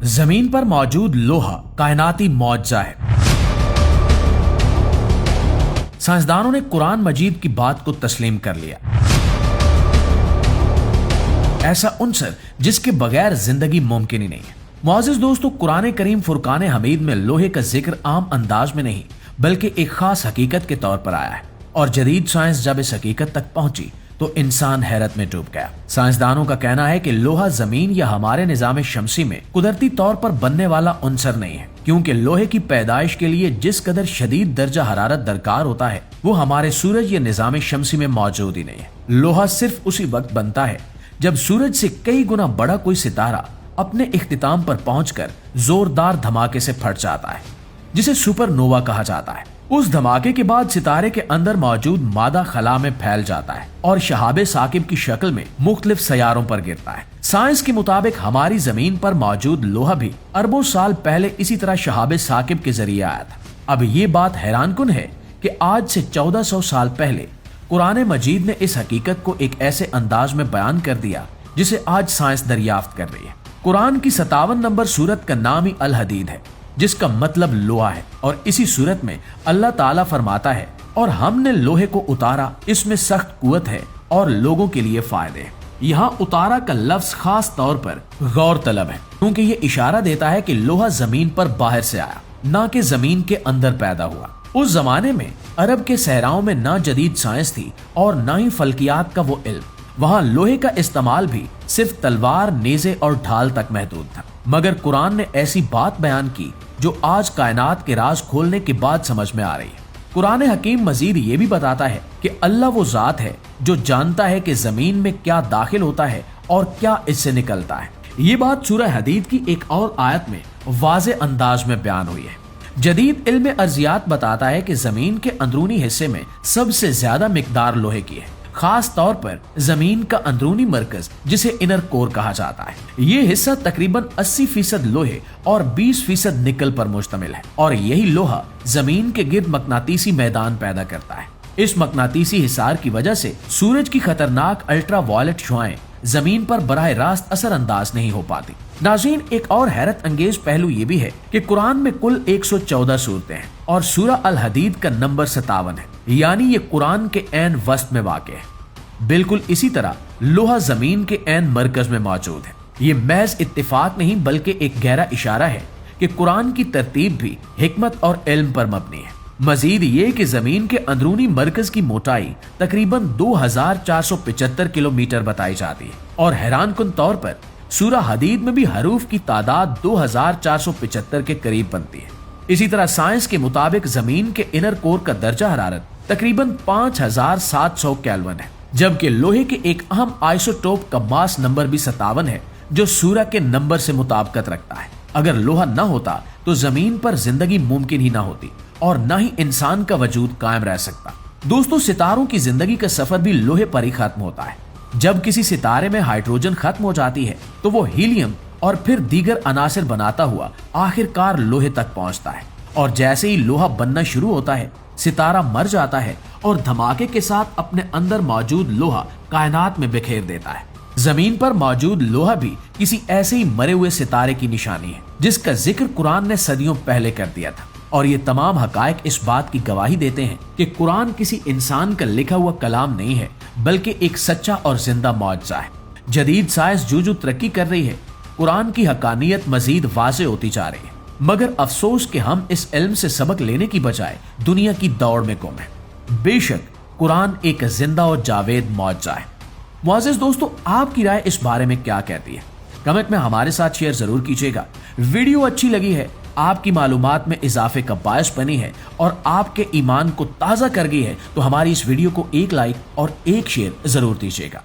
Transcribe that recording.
जमीन पर मौजूद लोहा कायनाती मुआजिज़ा है। साइंसदानों ने कुरान मजीद की बात को तस्लीम कर लिया। ऐसा उनसर जिसके बगैर जिंदगी मुमकिन ही नहीं है। मुआज़िज़ दोस्तों, कुरान करीम फुरकान हमीद में लोहे का जिक्र आम अंदाज में नहीं बल्कि एक खास हकीकत के तौर पर आया है, और जदीद साइंस जब इस हकीकत तक पहुंची तो इंसान हैरत में डूब गया। साइंसदानों का कहना है कि लोहा जमीन या हमारे निजाम शमसी में कुदरती तौर पर बनने वाला उनसर नहीं है, क्योंकि लोहे की पैदाइश के लिए जिस कदर शदीद दर्जा हरारत दरकार होता है वो हमारे सूरज या निजाम शमसी में मौजूद ही नहीं है। लोहा सिर्फ उसी वक्त बनता है जब सूरज से कई गुना बड़ा कोई सितारा अपने इख्तिताम पर पहुंचकर जोरदार धमाके से फट जाता है, जिसे सुपरनोवा कहा जाता है। उस धमाके के बाद सितारे के अंदर मौजूद मादा खला में फैल जाता है और शहाबे साकिब की शक्ल में मुख्तलिफ सैयारों पर गिरता है। साइंस के मुताबिक हमारी जमीन पर मौजूद लोहा भी अरबों साल पहले इसी तरह शहाबे साकिब के जरिए आया था। अब ये बात हैरानकुन है कि आज से 1400 साल पहले कुरान मजीद ने इस हकीकत को एक ऐसे अंदाज में बयान कर दिया जिसे आज साइंस दरियाफ्त कर रही है। कुरान की 57 नंबर सूरत का नाम ही अल हदीद है, जिसका मतलब लोहा है, और इसी सूरत में अल्लाह ताला फरमाता है, और हमने लोहे को उतारा, इसमें सख्त कुव्वत है और लोगों के लिए फायदे हैं। यहाँ उतारा का लफ्ज खास तौर पर गौर तलब है, क्योंकि ये इशारा देता है कि लोहा जमीन पर बाहर से आया, ना कि जमीन के अंदर पैदा हुआ। उस जमाने में अरब के सहराओं में ना जदीद साइंस थी और ना ही फल्कियात का वो इल्म। वहाँ लोहे का इस्तेमाल भी सिर्फ तलवार, नेज़े और ढाल तक महदूद था। मगर कुरान ने ऐसी बात बयान की जो आज कायनात के राज खोलने के बाद समझ में आ रही है। कुरान हकीम मजीद ये भी बताता है कि अल्लाह वो जात है जो जानता है कि जमीन में क्या दाखिल होता है और क्या इससे निकलता है। ये बात सूरह हदीद की एक और आयत में वाज़े अंदाज में बयान हुई है। जदीद इल्म अर्जियात बताता है कि जमीन के अंदरूनी हिस्से में सबसे ज्यादा मिकदार लोहे की है, खास तौर पर जमीन का अंदरूनी मरकज जिसे इनर कोर कहा जाता है। ये हिस्सा तकरीबन 80% लोहे और 20% निकल पर मुश्तमिल है, और यही लोहा जमीन के गिर्द मकनातीसी मैदान पैदा करता है। इस मकनातीसी हिसार की वजह से सूरज की खतरनाक अल्ट्रा वायलेट शुआएं जमीन पर बराह रास्त असर अंदाज नहीं हो पाती। नाज़रीन, एक और हैरत अंगेज पहलू ये भी है कि कुरान में कुल 114 सूरतें हैं और सूरह अल हदीद का नंबर 57 है, यानी ये कुरान के ऐन वस्त में वाक़े है। बिल्कुल इसी तरह लोहा जमीन के ऐन मरकज में मौजूद है। ये महज इत्तेफाक नहीं बल्कि एक गहरा इशारा है कि कुरान की तरतीब भी हिकमत और इल्म पर मबनी है। मजीद ये कि जमीन के अंदरूनी मरकज की मोटाई तकरीबन 2475 किलोमीटर बताई जाती है, और हैरानकुन तौर पर सूरह हदीद में भी हरूफ की तादाद 2475 के करीब बनती है। इसी तरह साइंस के मुताबिक जमीन के इनर कोर का दर्जा हरारत तकरीबन 5700 केल्विन है, जबकि लोहे के एक अहम आइसोटोप का मास नंबर भी 57 है, जो सूरह के नंबर से मुताबिकत रखता है। अगर लोहा न होता तो जमीन पर जिंदगी मुमकिन ही ना होती और न ही इंसान का वजूद कायम रह सकता। दोस्तों, सितारों की जिंदगी का सफर भी लोहे पर ही खत्म होता है। जब किसी सितारे में हाइड्रोजन खत्म हो जाती है तो वो हीलियम और फिर दीगर अनासिर बनाता हुआ आखिरकार लोहे तक पहुंचता है, और जैसे ही लोहा बनना शुरू होता है सितारा मर जाता है और धमाके के साथ अपने अंदर मौजूद लोहा कायनात में बिखेर देता है। जमीन पर मौजूद लोहा भी किसी ऐसे ही मरे हुए सितारे की निशानी है जिसका जिक्र कुरान ने सदियों पहले कर दिया था, और ये तमाम हकायक इस बात की गवाही देते हैं कि कुरान किसी इंसान का लिखा हुआ कलाम नहीं है बल्कि एक सच्चा और जिंदा मुआजिज़ा है। जदीद साइंस जो तरक्की कर रही है, कुरान की हकानियत मजीद वाज़े होती जा रही है, मगर अफसोस कि हम इस इल्म से सबक लेने की बजाय दुनिया की दौड़ में गुम है। बेशक कुरान एक जिंदा और जावेद मुआजिज़ा है। मुआज़िज़ दोस्तों, आपकी राय इस बारे में क्या कहती है? कमेंट में हमारे साथ शेयर जरूर कीजिएगा। वीडियो अच्छी लगी है, आपकी मालूमात में इजाफे का बायस बनी है और आपके ईमान को ताज़ा कर गई है, तो हमारी इस वीडियो को एक लाइक और एक शेयर जरूर दीजिएगा।